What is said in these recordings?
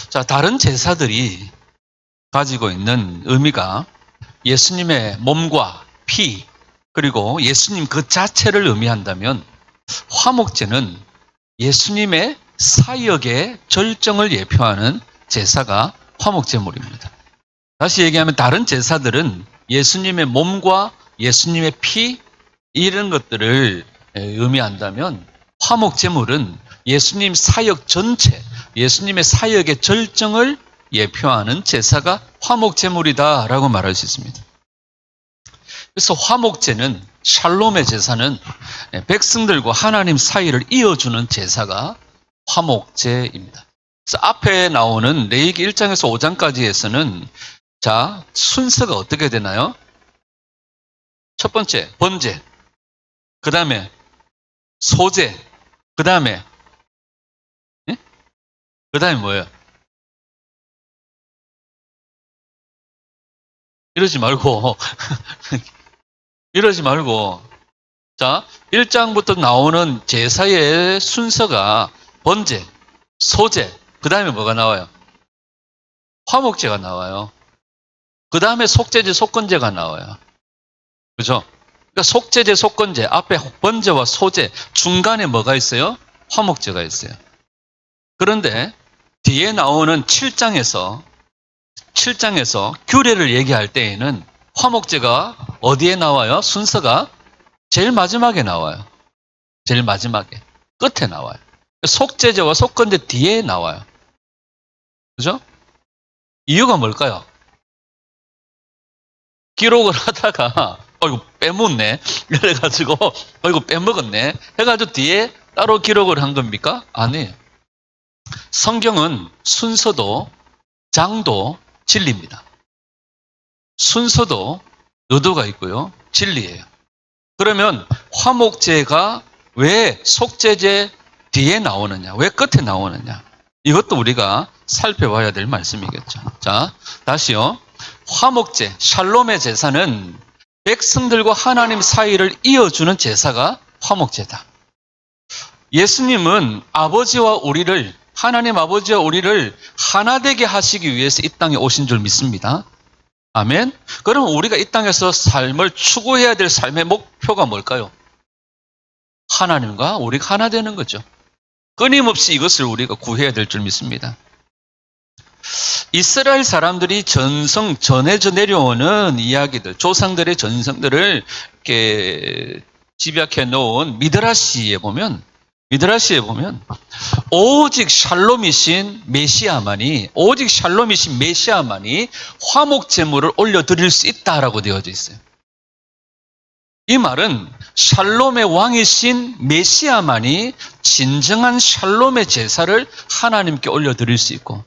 자, 다른 제사들이 가지고 있는 의미가 예수님의 몸과 피, 그리고 예수님 그 자체를 의미한다면 화목제는 예수님의 사역의 절정을 예표하는 제사가 화목제물입니다. 다시 얘기하면 다른 제사들은 예수님의 몸과 예수님의 피 이런 것들을 의미한다면 화목제물은 예수님 사역 전체, 예수님의 사역의 절정을 예표하는 제사가 화목제물이다라고 말할 수 있습니다. 그래서 화목제는 샬롬의 제사는 백성들과 하나님 사이를 이어주는 제사가 화목제입니다. 그래서 앞에 나오는 레위기 1장에서 5장까지에서는 자, 순서가 어떻게 되나요? 첫 번째, 번제. 그 다음에 소제. 그 다음에 그 다음에 뭐예요? 이러지 말고 이러지 말고 자, 1장부터 나오는 제사의 순서가 번제, 소제, 그 다음에 뭐가 나와요? 화목제가 나와요. 그 다음에 속제제, 속건제가 나와요. 그죠? 그러니까 속제제, 속건제, 앞에 번제와 소제, 중간에 뭐가 있어요? 화목제가 있어요. 그런데 뒤에 나오는 7장에서 규례를 얘기할 때에는 화목제가 어디에 나와요? 순서가 제일 마지막에 나와요. 제일 마지막에. 끝에 나와요. 속제제와 속건제 뒤에 나와요. 그죠? 이유가 뭘까요? 기록을 하다가 이거 빼먹네. 그래가지고 이거 빼먹었네. 해가지고 뒤에 따로 기록을 한 겁니까? 아니에요. 성경은 순서도 장도 진리입니다. 순서도 의도가 있고요. 진리예요. 그러면 화목제가 왜 속제제 뒤에 나오느냐? 왜 끝에 나오느냐? 이것도 우리가 살펴봐야 될 말씀이겠죠. 자, 다시요. 화목제, 샬롬의 제사는 백성들과 하나님 사이를 이어주는 제사가 화목제다. 예수님은 하나님 아버지와 우리를 하나 되게 하시기 위해서 이 땅에 오신 줄 믿습니다. 아멘. 그럼 우리가 이 땅에서 삶을 추구해야 될 삶의 목표가 뭘까요? 하나님과 우리가 하나 되는 거죠. 끊임없이 이것을 우리가 구해야 될 줄 믿습니다. 이스라엘 사람들이 전해져 내려오는 이야기들, 조상들의 전성들을 이렇게 집약해 놓은 미드라시에 보면 오직 샬롬이신 메시아만이 화목 제물을 올려드릴 수 있다라고 되어져 있어요. 이 말은 샬롬의 왕이신 메시아만이 진정한 샬롬의 제사를 하나님께 올려드릴 수 있고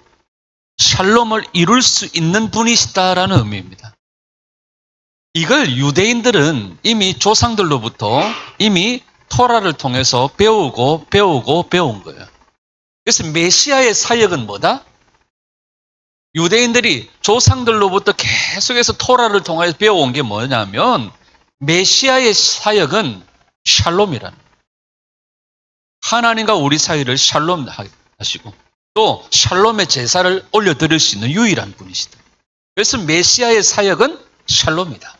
샬롬을 이룰 수 있는 분이시다라는 의미입니다. 이걸 유대인들은 이미 조상들로부터 이미 토라를 통해서 배운 거예요. 그래서 메시아의 사역은 뭐다? 유대인들이 조상들로부터 계속해서 토라를 통해서 배워온 게 뭐냐면 메시아의 사역은 샬롬이라는 거예요. 하나님과 우리 사이를 샬롬 하시고 또 샬롬의 제사를 올려드릴 수 있는 유일한 분이시다. 그래서 메시아의 사역은 샬롬이다.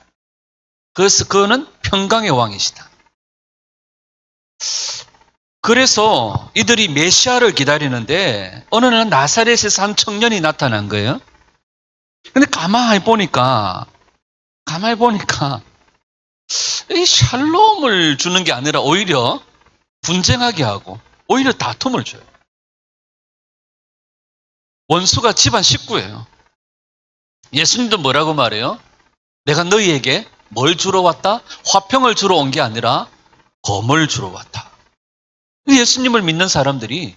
그래서 그는 평강의 왕이시다. 그래서 이들이 메시아를 기다리는데 어느 날 나사렛에서 한 청년이 나타난 거예요. 근데 가만히 보니까 이 샬롬을 주는 게 아니라 오히려 분쟁하게 하고 오히려 다툼을 줘요. 원수가 집안 식구예요. 예수님도 뭐라고 말해요? 내가 너희에게 뭘 주러 왔다? 화평을 주러 온 게 아니라 검을 주러 왔다. 예수님을 믿는 사람들이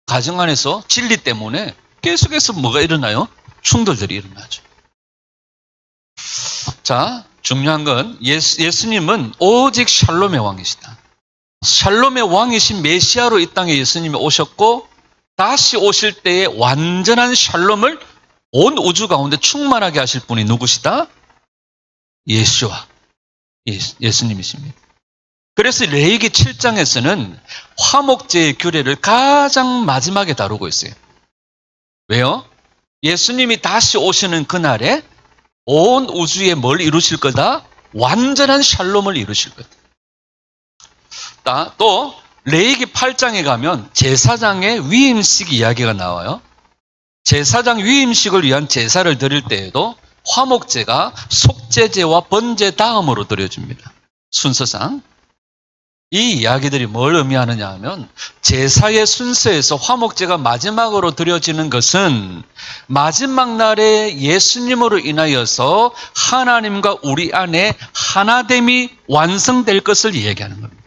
가정 안에서 진리 때문에 계속해서 뭐가 일어나요? 충돌들이 일어나죠. 자, 중요한 건 예수님은 오직 샬롬의 왕이시다. 샬롬의 왕이신 메시아로 이 땅에 예수님이 오셨고 다시 오실 때에 완전한 샬롬을 온 우주 가운데 충만하게 하실 분이 누구시다? 예수님이십니다. 그래서 레위기 7장에서는 화목제의 규례를 가장 마지막에 다루고 있어요. 왜요? 예수님이 다시 오시는 그날에 온 우주에 뭘 이루실 거다? 완전한 샬롬을 이루실 거다. 또 레위기 8장에 가면 제사장의 위임식 이야기가 나와요. 제사장 위임식을 위한 제사를 드릴 때에도 화목제가 속죄제와 번제 다음으로 드려집니다. 순서상. 이 이야기들이 뭘 의미하느냐 하면 제사의 순서에서 화목제가 마지막으로 드려지는 것은 마지막 날에 예수님으로 인하여서 하나님과 우리 안에 하나됨이 완성될 것을 이야기하는 겁니다.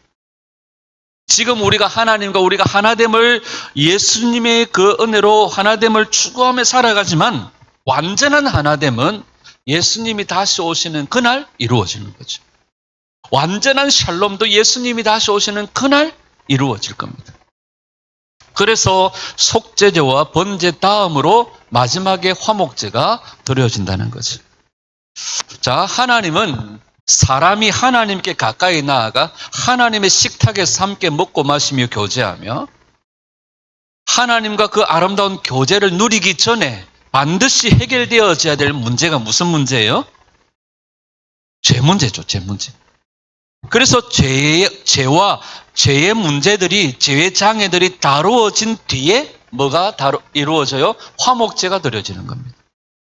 지금 우리가 하나님과 우리가 하나됨을 예수님의 그 은혜로 하나됨을 추구하며 살아가지만 완전한 하나됨은 예수님이 다시 오시는 그날 이루어지는 거죠. 완전한 샬롬도 예수님이 다시 오시는 그날 이루어질 겁니다. 그래서 속죄제와 번제 다음으로 마지막에 화목제가 드려진다는 거죠. 자, 하나님은 사람이 하나님께 가까이 나아가 하나님의 식탁에서 함께 먹고 마시며 교제하며 하나님과 그 아름다운 교제를 누리기 전에 반드시 해결되어져야 될 문제가 무슨 문제예요? 죄 문제죠, 죄 문제. 그래서 죄와 죄의 문제들이, 죄의 장애들이 다루어진 뒤에 뭐가 이루어져요? 화목제가 드려지는 겁니다.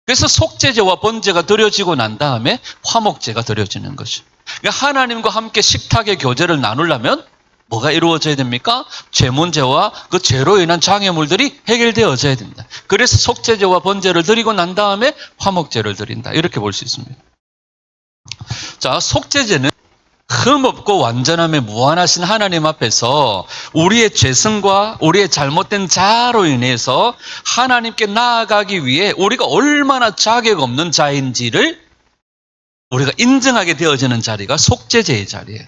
그래서 속죄제와 번제가 드려지고 난 다음에 화목제가 드려지는 거죠. 그러니까 하나님과 함께 식탁의 교제를 나누려면 뭐가 이루어져야 됩니까? 죄 문제와 그 죄로 인한 장애물들이 해결되어져야 됩니다. 그래서 속죄제와 번제를 드리고 난 다음에 화목제를 드린다. 이렇게 볼 수 있습니다. 자, 속죄제는 흠없고 완전함에 무한하신 하나님 앞에서 우리의 죄성과 우리의 잘못된 자아로 인해서 하나님께 나아가기 위해 우리가 얼마나 자격 없는 자인지를 우리가 인정하게 되어지는 자리가 속죄제의 자리예요.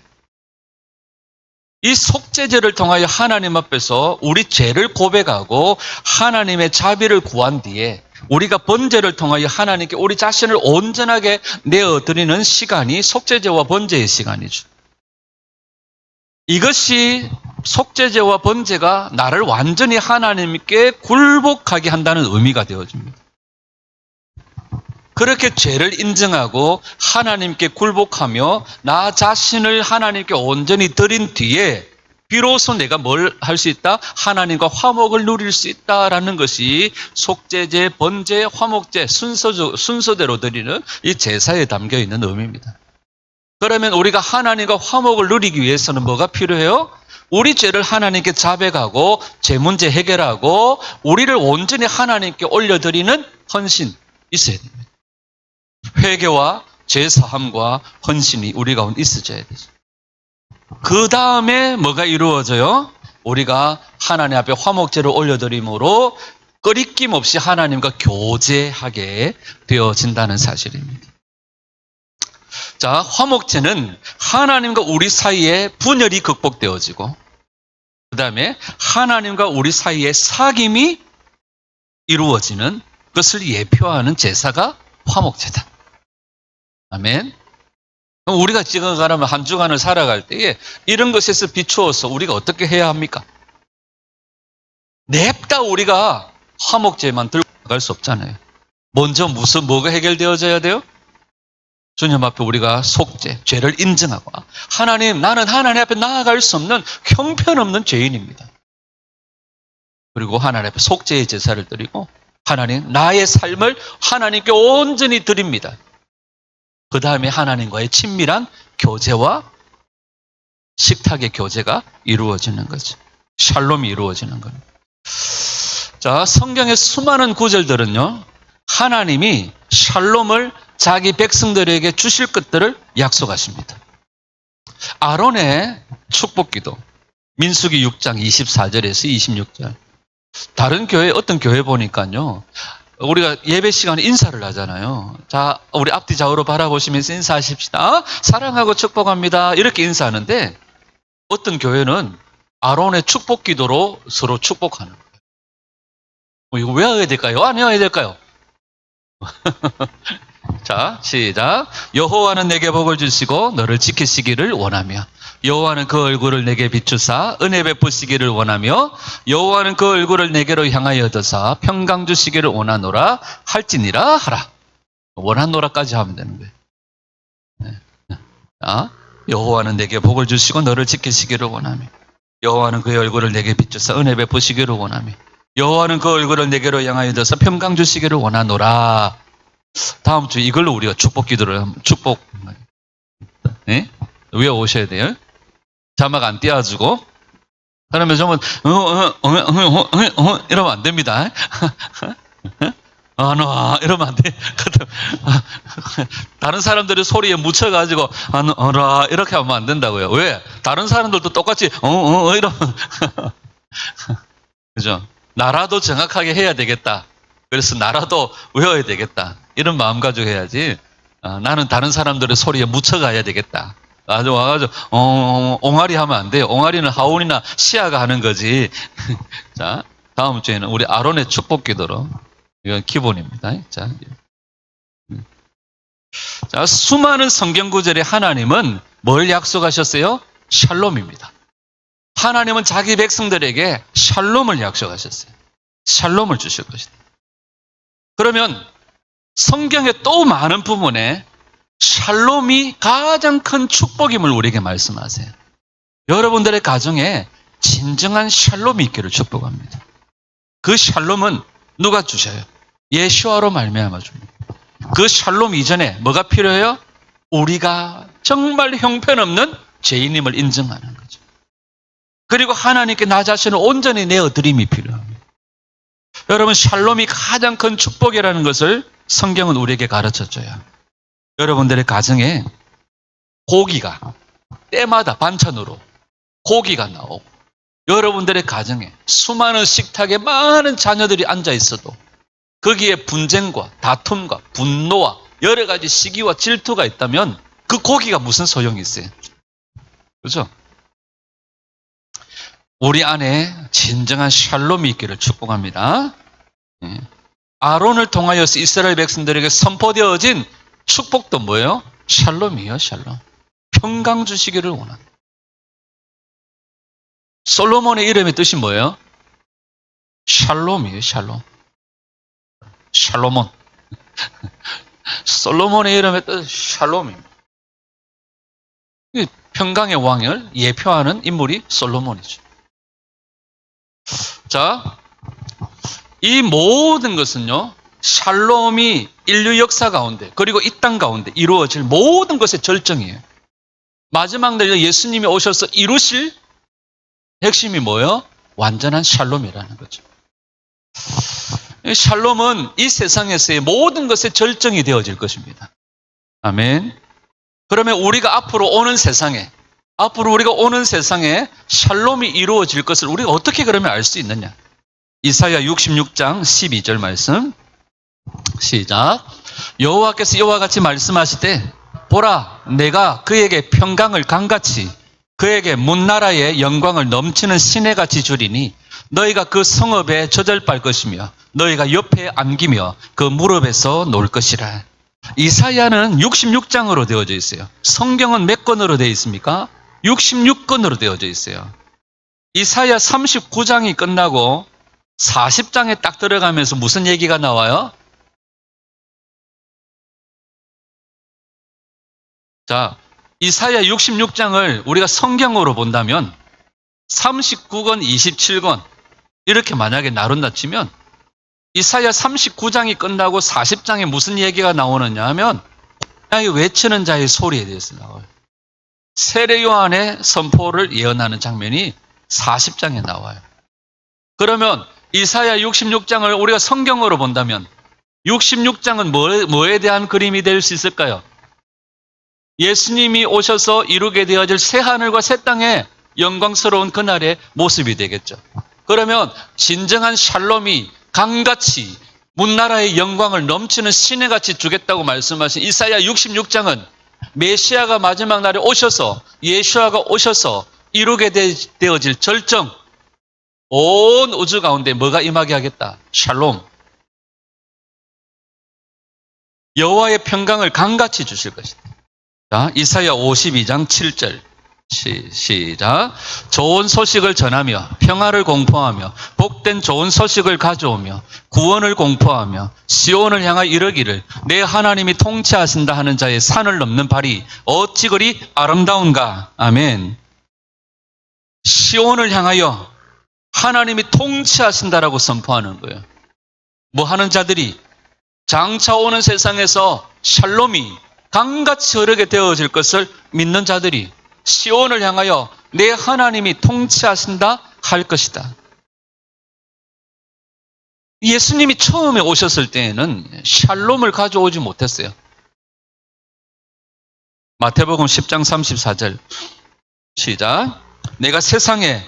이 속죄제를 통하여 하나님 앞에서 우리 죄를 고백하고 하나님의 자비를 구한 뒤에 우리가 번제를 통하여 하나님께 우리 자신을 온전하게 내어드리는 시간이 속죄제와 번제의 시간이죠. 이것이 속죄제와 번제가 나를 완전히 하나님께 굴복하게 한다는 의미가 되어집니다. 그렇게 죄를 인정하고 하나님께 굴복하며 나 자신을 하나님께 온전히 드린 뒤에 비로소 내가 뭘 할 수 있다? 하나님과 화목을 누릴 수 있다라는 것이 속죄제, 번제, 화목제 순서대로 드리는 이 제사에 담겨 있는 의미입니다. 그러면 우리가 하나님과 화목을 누리기 위해서는 뭐가 필요해요? 우리 죄를 하나님께 자백하고 죄 문제 해결하고 우리를 온전히 하나님께 올려드리는 헌신 있어야 됩니다. 회개와 죄사함과 헌신이 우리 가운데 있어져야 되죠. 그 다음에 뭐가 이루어져요? 우리가 하나님 앞에 화목제를 올려드림으로 끊김 없이 하나님과 교제하게 되어진다는 사실입니다. 자, 화목제는 하나님과 우리 사이에 분열이 극복되어지고 그 다음에 하나님과 우리 사이에 사귐이 이루어지는 것을 예표하는 제사가 화목제다. 아멘. 우리가 지금 가라면 한 주간을 살아갈 때에 이런 것에서 비추어서 우리가 어떻게 해야 합니까? 냅다 우리가 화목제만 들고 나갈 수 없잖아요. 먼저 뭐가 해결되어져야 돼요? 주님 앞에 우리가 속죄, 죄를 인정하고 하나님, 나는 하나님 앞에 나아갈 수 없는 형편없는 죄인입니다. 그리고 하나님 앞에 속죄의 제사를 드리고 하나님, 나의 삶을 하나님께 온전히 드립니다. 그 다음에 하나님과의 친밀한 교제와 식탁의 교제가 이루어지는 거죠. 샬롬이 이루어지는 겁니다. 자, 성경의 수많은 구절들은요, 하나님이 샬롬을 자기 백성들에게 주실 것들을 약속하십니다. 아론의 축복기도, 민수기 6장 24절에서 26절. 다른 교회, 어떤 교회 보니까요, 우리가 예배 시간에 인사를 하잖아요. 자, 우리 앞뒤 좌우로 바라보시면서 인사하십시다. 사랑하고 축복합니다. 이렇게 인사하는데 어떤 교회는 아론의 축복 기도로 서로 축복하는 거예요. 이거 왜 해야 될까요? 안 해야 될까요? 자, 시작. 여호와는 내게 복을 주시고 너를 지키시기를 원하며 여호와는 그 얼굴을 내게 비추사 은혜 베푸시기를 원하며 여호와는 그 얼굴을 내게로 향하여 드사 평강 주시기를 원하노라 할지니라 하라. 원하노라까지 하면 되는 거예요. 여호와는 내게 복을 주시고 너를 지키시기를 원하며 여호와는 그의 얼굴을 내게 비추사 은혜 베푸시기를 원하며 여호와는 그 얼굴을 내게로 향하여 드사 평강 주시기를 원하노라. 다음 주 이걸로 우리가 축복 기도를 외워오셔야 돼요. 자막 안 띄워주고 그러면 정말 이러면 안 됩니다. 이러면 안 돼. 다른 사람들이 소리에 묻혀가지고 이렇게 하면 안 된다고요. 왜? 다른 사람들도 똑같이 이러면 그죠? 나라도 정확하게 해야 되겠다. 그래서 나라도 외워야 되겠다. 이런 마음 가지고 해야지. 나는 다른 사람들의 소리에 묻혀가야 되겠다. 아주 와가지고 옹알이 하면 안 돼요. 옹알이는 하온이나 시아가 하는 거지. 자, 다음 주에는 우리 아론의 축복 기도로. 이건 기본입니다. 자, 수많은 성경 구절에 하나님은 뭘 약속하셨어요? 샬롬입니다. 하나님은 자기 백성들에게 샬롬을 약속하셨어요. 샬롬을 주실 것이다. 그러면 성경의 또 많은 부분에 샬롬이 가장 큰 축복임을 우리에게 말씀하세요. 여러분들의 가정에 진정한 샬롬이 있기를 축복합니다. 그 샬롬은 누가 주셔요? 예수아로 말미암아 줍니다. 그 샬롬 이전에 뭐가 필요해요? 우리가 정말 형편없는 죄인임을 인정하는 거죠. 그리고 하나님께 나 자신을 온전히 내어드림이 필요합니다. 여러분, 샬롬이 가장 큰 축복이라는 것을 성경은 우리에게 가르쳐줘요. 여러분들의 가정에 고기가 때마다 반찬으로 고기가 나오고 여러분들의 가정에 수많은 식탁에 많은 자녀들이 앉아 있어도 거기에 분쟁과 다툼과 분노와 여러 가지 시기와 질투가 있다면 그 고기가 무슨 소용이 있어요? 그렇죠? 우리 안에 진정한 샬롬이 있기를 축복합니다. 아론을 통하여서 이스라엘 백성들에게 선포되어진 축복도 뭐예요? 샬롬이에요, 샬롬. 평강 주시기를 원한다. 솔로몬의 이름의 뜻이 뭐예요? 샬롬이에요, 샬롬. 샬로몬. 솔로몬의 이름의 뜻 샬롬입니다. 평강의 왕을 예표하는 인물이 솔로몬이죠. 자, 이 모든 것은요, 샬롬이 인류 역사 가운데 그리고 이 땅 가운데 이루어질 모든 것의 절정이에요. 마지막 날 예수님이 오셔서 이루실 핵심이 뭐예요? 완전한 샬롬이라는 거죠. 샬롬은 이 세상에서의 모든 것의 절정이 되어질 것입니다. 아멘. 그러면 우리가 앞으로 오는 세상에 샬롬이 이루어질 것을 우리가 어떻게 그러면 알 수 있느냐? 이사야 66장 12절 말씀. 시작. 여호와께서 이와 같이 말씀하시되 보라, 내가 그에게 평강을 강같이 그에게 문나라의 영광을 넘치는 시내같이 주리니 너희가 그 성읍에 저절발 것이며 너희가 옆에 안기며 그 무릎에서 놀 것이라. 이사야는 66장으로 되어져 있어요. 성경은 몇 권으로 되어 있습니까? 66권으로 되어져 있어요. 이사야 39장이 끝나고 40장에 딱 들어가면서 무슨 얘기가 나와요? 자, 이사야 66장을 우리가 성경으로 본다면 39권, 27권 이렇게 만약에 나눈다 치면 이사야 39장이 끝나고 40장에 무슨 얘기가 나오느냐 하면 외치는 자의 소리에 대해서 나와요. 세례 요한의 선포를 예언하는 장면이 40장에 나와요. 그러면 이사야 66장을 우리가 성경으로 본다면 66장은 뭐에 대한 그림이 될 수 있을까요? 예수님이 오셔서 이루게 되어질 새하늘과 새 땅의 영광스러운 그날의 모습이 되겠죠. 그러면 진정한 샬롬이 강같이 문나라의 영광을 넘치는 시내같이 주겠다고 말씀하신 이사야 66장은 메시아가 마지막 날에 오셔서 예수아가 오셔서 이루게 되어질 절정, 온 우주 가운데 뭐가 임하게 하겠다? 샬롬. 여호와의 평강을 강같이 주실 것이다. 자, 이사야 52장 7절 시작. 좋은 소식을 전하며 평화를 공포하며 복된 좋은 소식을 가져오며 구원을 공포하며 시온을 향하여 이르기를 내 하나님이 통치하신다 하는 자의 산을 넘는 발이 어찌 그리 아름다운가. 아멘. 시온을 향하여 하나님이 통치하신다라고 선포하는 거예요. 뭐 하는 자들이 장차 오는 세상에서 샬롬이 강같이 흐르게 되어질 것을 믿는 자들이 시온을 향하여 내 하나님이 통치하신다 할 것이다. 예수님이 처음에 오셨을 때에는 샬롬을 가져오지 못했어요. 마태복음 10장 34절 시작. 내가 세상에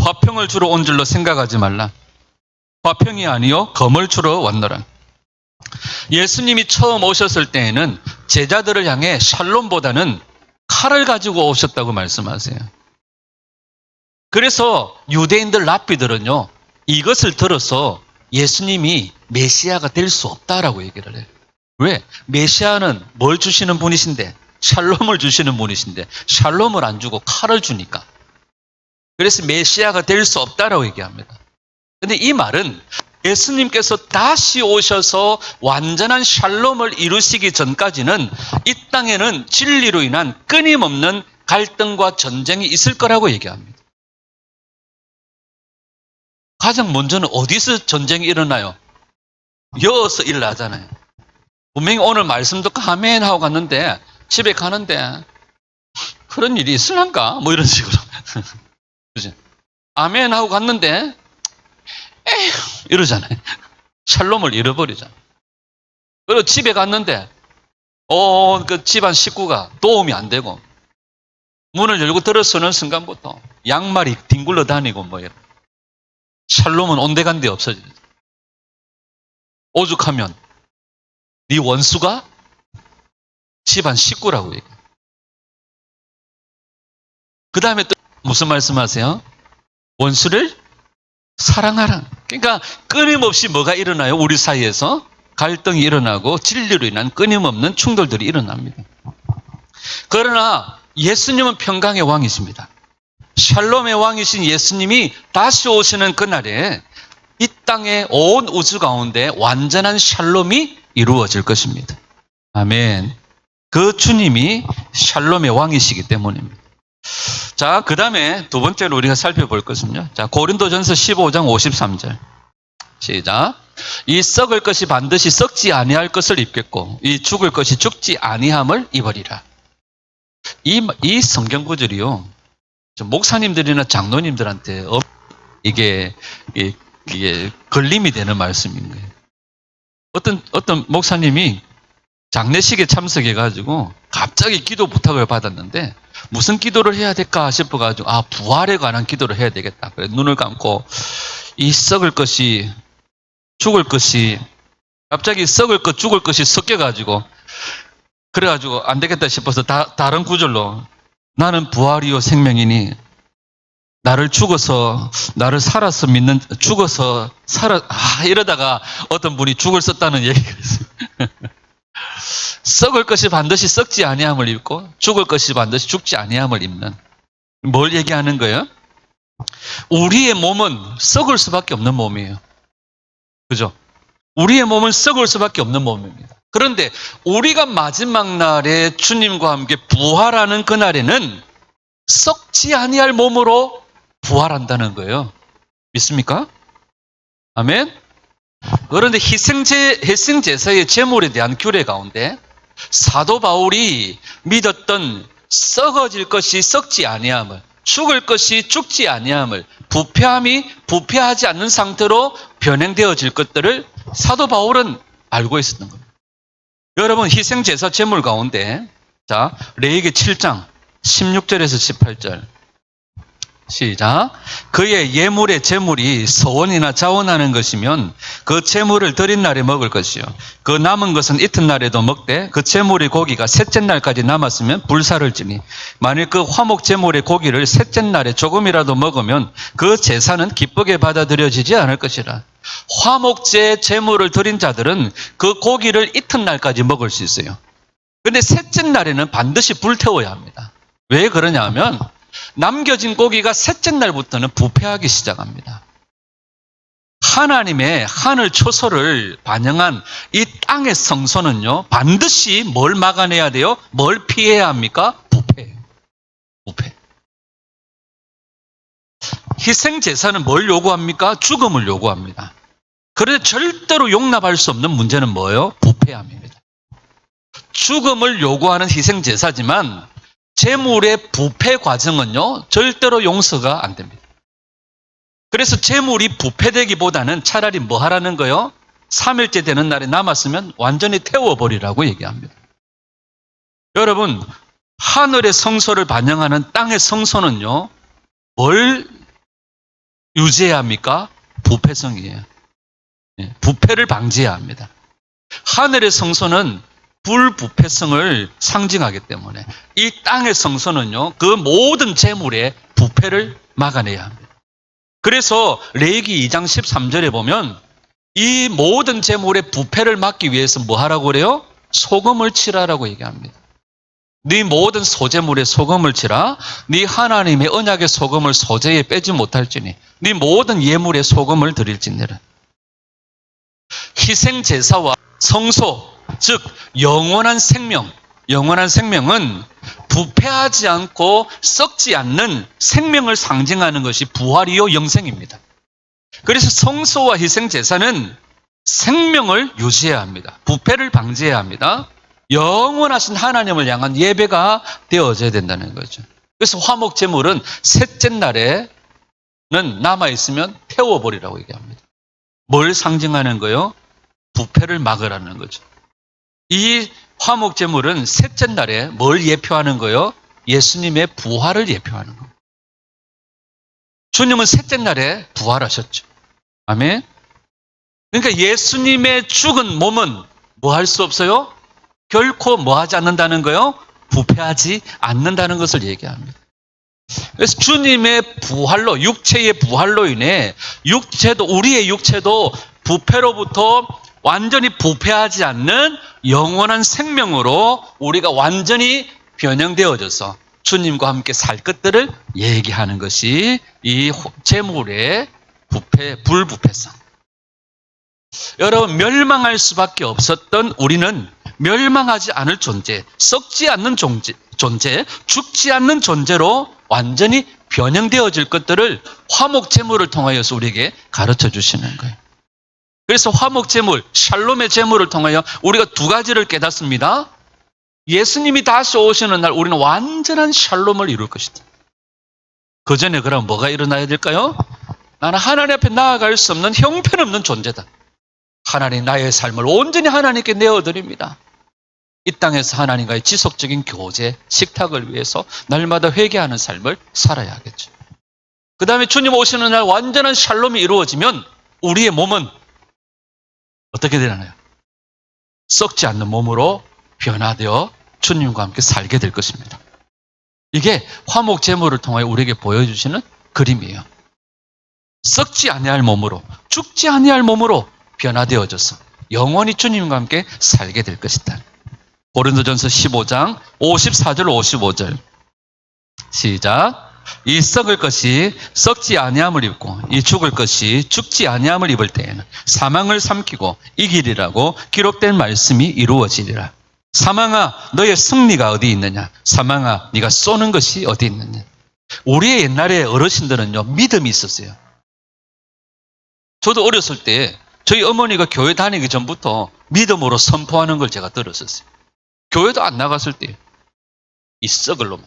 화평을 주러 온 줄로 생각하지 말라. 화평이 아니요 검을 주러 왔노라. 예수님이 처음 오셨을 때에는 제자들을 향해 샬롬보다는 칼을 가지고 오셨다고 말씀하세요. 그래서 유대인들 랍비들은요, 이것을 들어서 예수님이 메시아가 될 수 없다라고 얘기를 해요. 왜? 메시아는 뭘 주시는 분이신데? 샬롬을 주시는 분이신데 샬롬을 안 주고 칼을 주니까. 그래서 메시아가 될 수 없다라고 얘기합니다. 근데 이 말은 예수님께서 다시 오셔서 완전한 샬롬을 이루시기 전까지는 이 땅에는 진리로 인한 끊임없는 갈등과 전쟁이 있을 거라고 얘기합니다. 가장 먼저는 어디서 전쟁이 일어나요? 여기서 일어나잖아요. 분명히 오늘 말씀 듣고 아멘 하고 갔는데 집에 가는데 그런 일이 있을란가? 뭐 이런 식으로. 그죠? 아멘 하고 갔는데 에휴 이러잖아요. 샬롬을 잃어버리잖아요. 그리고 집에 갔는데 그 집안 식구가 도움이 안 되고 문을 열고 들어서는 순간부터 양말이 뒹굴러 다니고 뭐 이런. 샬롬은 온데간데 없어지죠. 오죽하면 네 원수가 집안 식구라고 얘기해요. 그 다음에 또 무슨 말씀하세요? 원수를 사랑하라. 그러니까 끊임없이 뭐가 일어나요? 우리 사이에서 갈등이 일어나고 진리로 인한 끊임없는 충돌들이 일어납니다. 그러나 예수님은 평강의 왕이십니다. 샬롬의 왕이신 예수님이 다시 오시는 그날에 이 땅의 온 우주 가운데 완전한 샬롬이 이루어질 것입니다. 아멘. 그 주님이 샬롬의 왕이시기 때문입니다. 자, 그 다음에 두 번째로 우리가 살펴볼 것은요. 자, 고린도전서 15장 53절. 시작. 이 썩을 것이 반드시 썩지 아니할 것을 입겠고 이 죽을 것이 죽지 아니함을 입으리라. 이 성경 구절이요. 목사님들이나 장로님들한테 이게 걸림이 되는 말씀인 거예요. 어떤 목사님이 장례식에 참석해가지고 갑자기 기도 부탁을 받았는데 무슨 기도를 해야 될까 싶어가지고 부활에 관한 기도를 해야 되겠다. 그래서 눈을 감고 이 썩을 것이 죽을 것이 갑자기 썩을 것 죽을 것이 섞여가지고 그래가지고 안 되겠다 싶어서 다른 구절로 나는 부활이요 생명이니 나를 살아서 믿는 죽어서 이러다가 어떤 분이 죽을 썼다는 얘기가 있어요. 썩을 것이 반드시 썩지 아니함을 입고 죽을 것이 반드시 죽지 아니함을 입는. 뭘 얘기하는 거예요? 우리의 몸은 썩을 수밖에 없는 몸이에요. 그죠? 우리의 몸은 썩을 수밖에 없는 몸입니다. 그런데 우리가 마지막 날에 주님과 함께 부활하는 그날에는 썩지 아니할 몸으로 부활한다는 거예요. 믿습니까? 아멘? 그런데 희생제사의 제물에 대한 규례 가운데 사도 바울이 믿었던 썩어질 것이 썩지 아니함을, 죽을 것이 죽지 아니함을, 부패하지 않는 상태로 변행되어질 것들을 사도 바울은 알고 있었던 겁니다. 여러분, 희생제사 제물 가운데 자, 레위기 7장 16절에서 18절 시작. 그의 예물의 제물이 서원이나 자원하는 것이면 그 제물을 드린 날에 먹을 것이요 그 남은 것은 이튿날에도 먹되 그 제물의 고기가 셋째 날까지 남았으면 불사를 지니 만일 그 화목 제물의 고기를 셋째 날에 조금이라도 먹으면 그 제사는 기쁘게 받아들여지지 않을 것이라. 화목제 제물을 드린 자들은 그 고기를 이튿날까지 먹을 수 있어요. 그런데 셋째 날에는 반드시 불태워야 합니다. 왜 그러냐 하면 남겨진 고기가 셋째 날부터는 부패하기 시작합니다. 하나님의 하늘 초소를 반영한 이 땅의 성소는요, 반드시 뭘 막아내야 돼요? 뭘 피해야 합니까? 부패예요. 부패. 희생제사는 뭘 요구합니까? 죽음을 요구합니다. 그런데 절대로 용납할 수 없는 문제는 뭐예요? 부패함입니다. 죽음을 요구하는 희생제사지만 제물의 부패 과정은요, 절대로 용서가 안 됩니다. 그래서 제물이 부패되기보다는 차라리 뭐 하라는 거요? 3일째 되는 날에 남았으면 완전히 태워버리라고 얘기합니다. 여러분, 하늘의 성소를 반영하는 땅의 성소는요, 뭘 유지해야 합니까? 부패성이에요. 부패를 방지해야 합니다. 하늘의 성소는 불부패성을 상징하기 때문에 이 땅의 성소는요, 그 모든 제물의 부패를 막아내야 합니다. 그래서 레위기 2장 13절에 보면 이 모든 제물의 부패를 막기 위해서 뭐 하라고 그래요? 소금을 치라라고 얘기합니다. 네 모든 소제물에 소금을 치라. 네 하나님의 언약의 소금을 소재에 빼지 못할지니 네 모든 예물에 소금을 드릴지니라. 희생제사와 성소, 즉 영원한 생명, 영원한 생명은 부패하지 않고 썩지 않는 생명을 상징하는 것이 부활이요 영생입니다. 그래서 성소와 희생제사는 생명을 유지해야 합니다. 부패를 방지해야 합니다. 영원하신 하나님을 향한 예배가 되어져야 된다는 거죠. 그래서 화목제물은 셋째 날에는 남아있으면 태워버리라고 얘기합니다. 뭘 상징하는 거요? 부패를 막으라는 거죠. 이 화목제물은 셋째 날에 뭘 예표하는 거요? 예수님의 부활을 예표하는 거예요. 주님은 셋째 날에 부활하셨죠. 아멘. 그러니까 예수님의 죽은 몸은 뭐 할 수 없어요? 결코 뭐 하지 않는다는 거요? 부패하지 않는다는 것을 얘기합니다. 그래서 주님의 부활로, 육체의 부활로 인해 육체도, 우리의 육체도 부패로부터 완전히 부패하지 않는 영원한 생명으로 우리가 완전히 변형되어져서 주님과 함께 살 것들을 얘기하는 것이 이 제물의 부패, 불부패성. 여러분, 멸망할 수밖에 없었던 우리는 멸망하지 않을 존재, 썩지 않는 존재, 죽지 않는 존재로 완전히 변형되어질 것들을 화목제물을 통하여서 우리에게 가르쳐 주시는 거예요. 그래서 화목제물, 샬롬의 제물을 통하여 우리가 두 가지를 깨닫습니다. 예수님이 다시 오시는 날 우리는 완전한 샬롬을 이룰 것이다. 그 전에 그럼 뭐가 일어나야 될까요? 나는 하나님 앞에 나아갈 수 없는 형편없는 존재다. 하나님 나의 삶을 온전히 하나님께 내어드립니다. 이 땅에서 하나님과의 지속적인 교제, 식탁을 위해서 날마다 회개하는 삶을 살아야 하겠죠. 그 다음에 주님 오시는 날 완전한 샬롬이 이루어지면 우리의 몸은 어떻게 되나요? 썩지 않는 몸으로 변화되어 주님과 함께 살게 될 것입니다. 이게 화목제물을 통해 우리에게 보여주시는 그림이에요. 썩지 아니할 몸으로, 죽지 아니할 몸으로 변화되어져서 영원히 주님과 함께 살게 될 것이다. 고린도전서 15장 54절 55절 시작. 이 썩을 것이 썩지 아니함을 입고 이 죽을 것이 죽지 아니함을 입을 때에는 사망을 삼키고 이기리라고 기록된 말씀이 이루어지리라. 사망아 너의 승리가 어디 있느냐? 사망아 네가 쏘는 것이 어디 있느냐? 우리의 옛날에 어르신들은요 믿음이 있었어요. 저도 어렸을 때 저희 어머니가 교회 다니기 전부터 믿음으로 선포하는 걸 제가 들었었어요. 교회도 안 나갔을 때 이 썩을 놈아,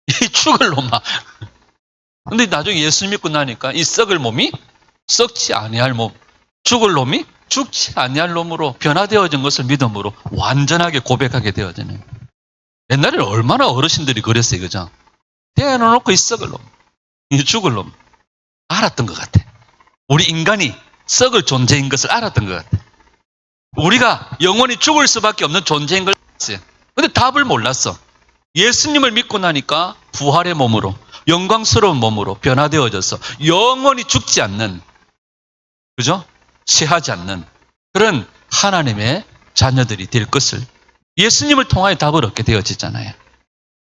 이 죽을 놈아. 근데 나중에 예수 믿고 나니까 이 썩을 몸이 썩지 아니할 몸, 죽을 놈이 죽지 아니할 놈으로 변화되어진 것을 믿음으로 완전하게 고백하게 되어지는. 옛날에는 얼마나 어르신들이 그랬어요, 그죠? 대놓고 이 썩을 놈, 이 죽을 놈 알았던 것 같아. 우리 인간이 썩을 존재인 것을 알았던 것 같아. 우리가 영원히 죽을 수밖에 없는 존재인 걸 알았어요. 근데 답을 몰랐어. 예수님을 믿고 나니까 부활의 몸으로, 영광스러운 몸으로 변화되어져서 영원히 죽지 않는, 그죠? 취하지 않는 그런 하나님의 자녀들이 될 것을 예수님을 통하여 답을 얻게 되어지잖아요.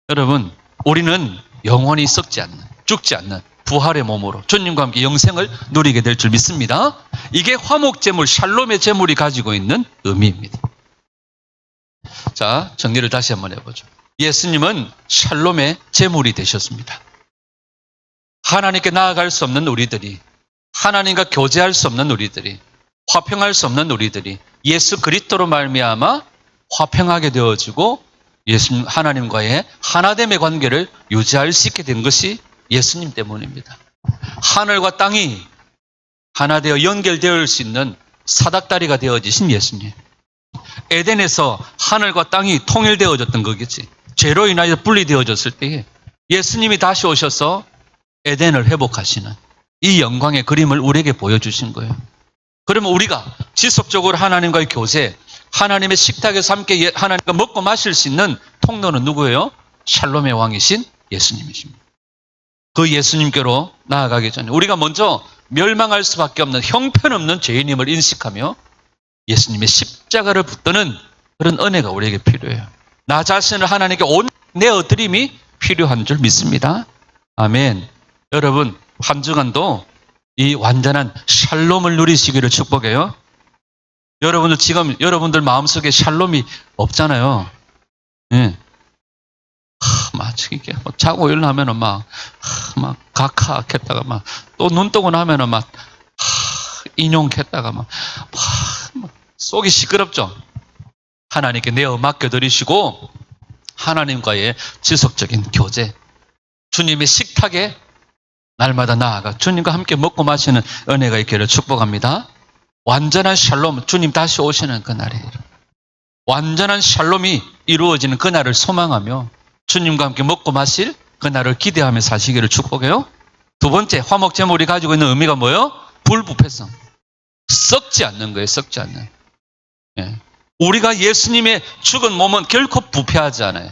여러분, 우리는 영원히 썩지 않는, 죽지 않는 부활의 몸으로 주님과 함께 영생을 누리게 될 줄 믿습니다. 이게 화목제물, 샬롬의 제물이 가지고 있는 의미입니다. 자, 정리를 다시 한번 해보죠. 예수님은 샬롬의 제물이 되셨습니다. 하나님께 나아갈 수 없는 우리들이, 하나님과 교제할 수 없는 우리들이, 화평할 수 없는 우리들이 예수 그리스도로 말미암아 화평하게 되어지고 예수님 하나님과의 하나됨의 관계를 유지할 수 있게 된 것이 예수님 때문입니다. 하늘과 땅이 하나 되어 연결되어 수 있는 사닥다리가 되어지신 예수님. 에덴에서 하늘과 땅이 통일되어졌던 거겠지. 죄로 인하여 분리되어졌을 때에 예수님이 다시 오셔서 에덴을 회복하시는 이 영광의 그림을 우리에게 보여주신 거예요. 그러면 우리가 지속적으로 하나님과의 교제, 하나님의 식탁에서 함께 하나님과 먹고 마실 수 있는 통로는 누구예요? 샬롬의 왕이신 예수님이십니다. 그 예수님께로 나아가기 전에 우리가 먼저 멸망할 수밖에 없는 형편없는 죄인임을 인식하며 예수님의 십자가를 붙드는 그런 은혜가 우리에게 필요해요. 나 자신을 하나님께 온 내어드림이 필요한 줄 믿습니다. 아멘. 여러분, 한 주간도 이 완전한 샬롬을 누리시기를 축복해요. 여러분들 지금 여러분들 마음속에 샬롬이 없잖아요. 예. 막 이게 자고 일어나면은 막 각하했다가 또 눈 뜨고 나면은 인용했다가 막 속이 시끄럽죠. 하나님께 내어 맡겨드리시고 하나님과의 지속적인 교제, 주님의 식탁에 날마다 나아가 주님과 함께 먹고 마시는 은혜가 있기를 축복합니다. 완전한 샬롬, 주님 다시 오시는 그날이에요. 완전한 샬롬이 이루어지는 그날을 소망하며 주님과 함께 먹고 마실 그날을 기대하며 사시기를 축복해요. 두 번째, 화목제물이 가지고 있는 의미가 뭐예요? 불부패성. 썩지 않는 거예요. 썩지 않는. 예. 우리가 예수님의 죽은 몸은 결코 부패하지 않아요.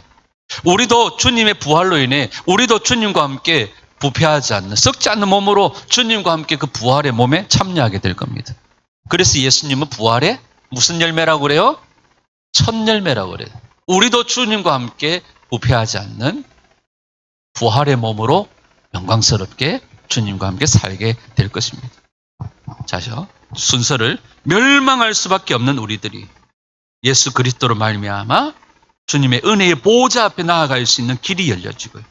우리도 주님의 부활로 인해 우리도 주님과 함께 부패하지 않는, 썩지 않는 몸으로 주님과 함께 그 부활의 몸에 참여하게 될 겁니다. 그래서 예수님은 부활의 무슨 열매라고 그래요? 첫 열매라고 그래요. 우리도 주님과 함께 부패하지 않는 부활의 몸으로 영광스럽게 주님과 함께 살게 될 것입니다. 자죠. 순서를 멸망할 수밖에 없는 우리들이 예수 그리스도로 말미암아 주님의 은혜의 보좌 앞에 나아갈 수 있는 길이 열려지고요.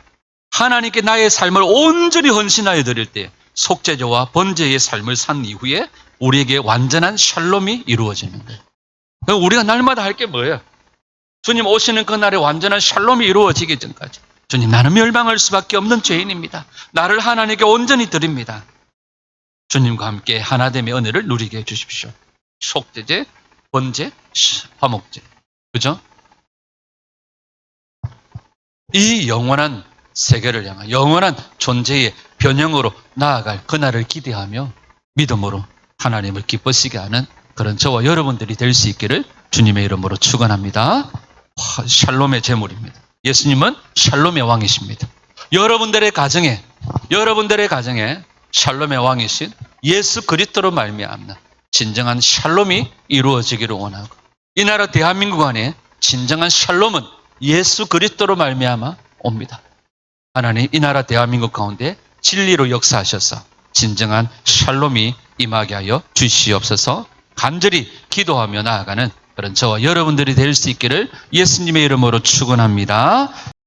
하나님께 나의 삶을 온전히 헌신하여 드릴 때 속죄제와 번제의 삶을 산 이후에 우리에게 완전한 샬롬이 이루어지는 거예요. 그럼 우리가 날마다 할 게 뭐예요? 주님 오시는 그날에 완전한 샬롬이 이루어지기 전까지 주님, 나는 멸망할 수밖에 없는 죄인입니다. 나를 하나님께 온전히 드립니다. 주님과 함께 하나됨의 은혜를 누리게 해주십시오. 속죄제, 번제, 화목제. 그죠? 이 영원한 세계를 향한 영원한 존재의 변형으로 나아갈 그날을 기대하며 믿음으로 하나님을 기쁘시게 하는 그런 저와 여러분들이 될 수 있기를 주님의 이름으로 축원합니다. 샬롬의 제물입니다. 예수님은 샬롬의 왕이십니다. 여러분들의 가정에 샬롬의 왕이신 예수 그리스도로 말미암는 진정한 샬롬이 이루어지기를 원하고, 이 나라 대한민국 안에 진정한 샬롬은 예수 그리스도로 말미암아 옵니다. 하나님, 이 나라 대한민국 가운데 진리로 역사하셔서 진정한 샬롬이 임하게 하여 주시옵소서. 간절히 기도하며 나아가는 그런 저와 여러분들이 될 수 있기를 예수님의 이름으로 축원합니다.